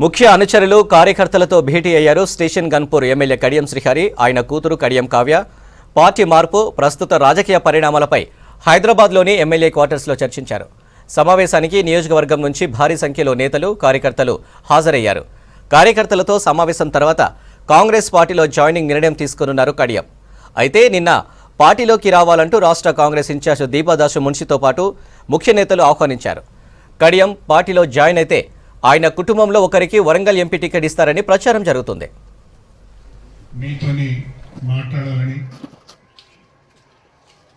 ముఖ్య అనుచరులు కార్యకర్తలతో భేటీ అయ్యారు స్టేషన్ గన్పూర్ ఎమ్మెల్యే కడియం శ్రీహరి, ఆయన కూతురు కడియం కావ్య. పార్టీ మార్పు, ప్రస్తుత రాజకీయ పరిణామాలపై హైదరాబాద్లోని ఎమ్మెల్యే క్వార్టర్స్లో చర్చించారు. సమావేశానికి నియోజకవర్గం నుంచి భారీ సంఖ్యలో నేతలు, కార్యకర్తలు హాజరయ్యారు. కార్యకర్తలతో సమావేశం తర్వాత కాంగ్రెస్ పార్టీలో జాయినింగ్ నిర్ణయం తీసుకున్నారు కడియం. అయితే నిన్న పార్టీలోకి రావాలంటూ రాష్ట్ర కాంగ్రెస్ ఇన్ఛార్జ్ దీపాదాసు మున్షితో పాటు ముఖ్య నేతలు ఆహ్వానించారు. కడియం పార్టీలో జాయిన్ అయితే ఆయన కుటుంబంలో ఒకరికి వరంగల్ ఎంపీ టికెట్ ఇస్తారని ప్రచారం జరుగుతుంది. మీతోని మాట్లాడాలని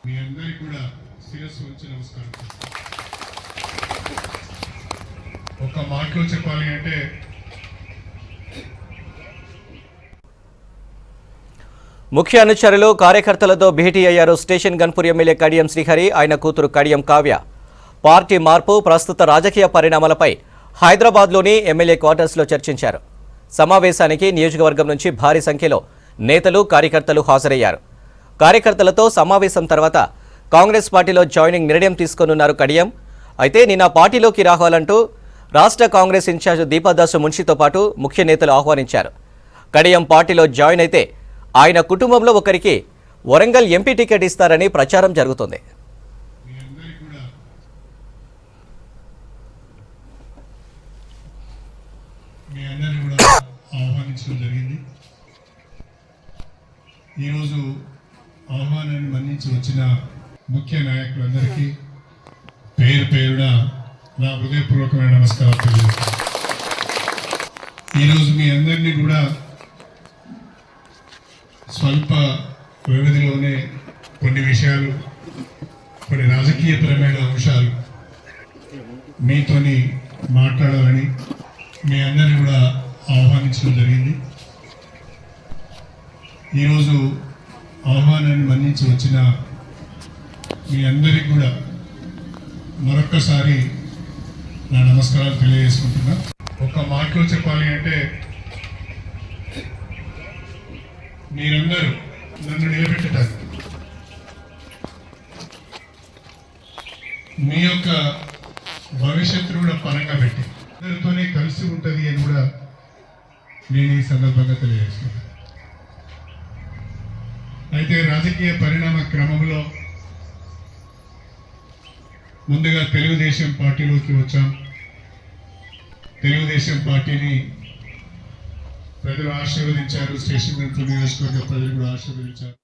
మీ అందరికీ కూడా శిరస్సు వంచి నమస్కారం. ఒక మాటలో చెప్పాలి అంటే ముఖ్య అనుచరులు కార్యకర్తలతో భేటీ అయ్యారు స్టేషన్ గన్పూర్ ఎమ్మెల్యే కడియం శ్రీహరి, ఆయన కూతురు కడియం కావ్య. పార్టీ మార్పు, ప్రస్తుత రాజకీయ పరిణామాలపై హైదరాబాద్లోని ఎమ్మెల్యే క్వార్టర్స్లో చర్చించారు. సమావేశానికి నియోజకవర్గం నుంచి భారీ సంఖ్యలో నేతలు, కార్యకర్తలు హాజరయ్యారు. కార్యకర్తలతో సమావేశం తర్వాత కాంగ్రెస్ పార్టీలో జాయినింగ్ నిర్ణయం తీసుకున్నారు కడియం. అయితే నిన్న పార్టీలోకి రావాలంటూ రాష్ట్ర కాంగ్రెస్ ఇన్ఛార్జ్ దీపాదాసు మున్షితో పాటు ముఖ్య నేతలు ఆహ్వానించారు. కడియం పార్టీలో జాయిన్ అయితే ఆయన కుటుంబంలో ఒకరికి వరంగల్ ఎంపీ టికెట్ ఇస్తారని ప్రచారం జరుగుతుంది. మీ అందరినీ కూడా ఆహ్వానించడం జరిగింది. ఈరోజు ఆహ్వానాన్ని మన్నించి వచ్చిన ముఖ్య నాయకులందరికీ పేరు పేరున నా హృదయపూర్వకమైన నమస్కారాలు తెలియజేస్తాను. ఈరోజు మీ అందరినీ కూడా స్వల్ప వ్యవధిలోనే కొన్ని విషయాలు, కొన్ని రాజకీయపరమైన అంశాలు మీతోని మాట్లాడాలని మీ అందరినీ కూడా ఆహ్వానించడం జరిగింది. ఈరోజు ఆహ్వానాన్ని మన్నించి వచ్చిన మీ అందరికీ కూడా మరొక్కసారి నా నమస్కారాలు తెలియజేసుకుంటున్నా. ఒక మాటలో చెప్పాలి అంటే మీరందరూ నన్ను నిలబెట్టడానికి మీ యొక్క భవిష్యత్తు కూడా పరంగా పెట్టి అందరితోనే కలిసి ఉంటుంది అని కూడా నేను ఈ సందర్భంగా తెలియజేస్తున్నాను. అయితే రాజకీయ పరిణామ క్రమంలో ముందుగా తెలుగుదేశం పార్టీలోకి వచ్చాం. తెలుగుదేశం పార్టీని ప్రజలు ఆశీర్వదించారు. స్టేషన్ గన్పూర్ నియోజకవర్గ ప్రజలు కూడా ఆశీర్వదించారు.